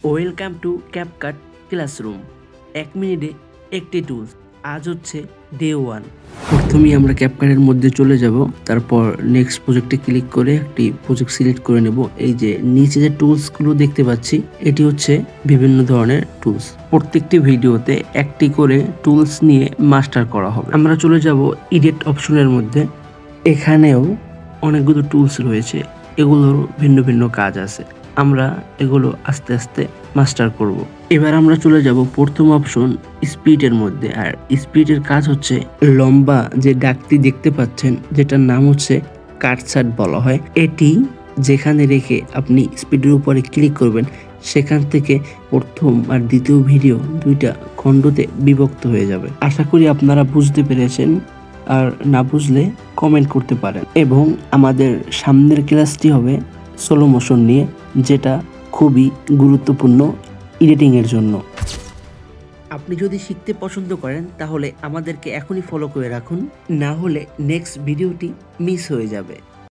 Welcome to CapCut classroom. 1 মিনিটে একটি tools. আজ হচ্ছে ডে 1। প্রথমেই আমরা ক্যাপকাটের মধ্যে চলে যাব, তারপর নেক্সট প্রজেক্টে ক্লিক করে একটি প্রজেক্ট সিলেক্ট করে নেব। এই যে নিচে যে টুলসগুলো দেখতে পাচ্ছি, এটি হচ্ছে বিভিন্ন ধরনের টুলস। প্রত্যেকটি ভিডিওতে একটি করে টুলস নিয়ে মাস্টার করা হবে। আমরা চলে যাব এডিট অপশনের মধ্যে। এখানেও অনেকগুলো টুলস রয়েছে, এগুলোর ভিন্ন ভিন্ন কাজ আছে। আমরা এগুলো আস্তে আস্তে মাস্টার করব। এবার আমরা চলে যাব প্রথম অপশন স্পিডের মধ্যে। আর স্পিডের কাজ হচ্ছে লম্বা যে ডাকটি দেখতে পাচ্ছেন, যেটার নাম হচ্ছে কাটছাট বলা হয়। এটি যেখানে রেখে আপনি স্পিডের উপরে ক্লিক করবেন, সেখান থেকে প্রথম আর দ্বিতীয় ভিডিও দুইটা খণ্ডতে বিভক্ত হয়ে যাবে। আশা করি আপনারা বুঝতে পেরেছেন, আর না বুঝলে কমেন্ট করতে পারেন। এবং আমাদের সামনের ক্লাসটি হবে স্লো মোশন নিয়ে, যেটা খুবই গুরুত্বপূর্ণ এডিটিংয়ের জন্য। আপনি যদি শিখতে পছন্দ করেন তাহলে আমাদেরকে এখনই ফলো করে রাখুন, না হলে নেক্সট ভিডিওটি মিস হয়ে যাবে।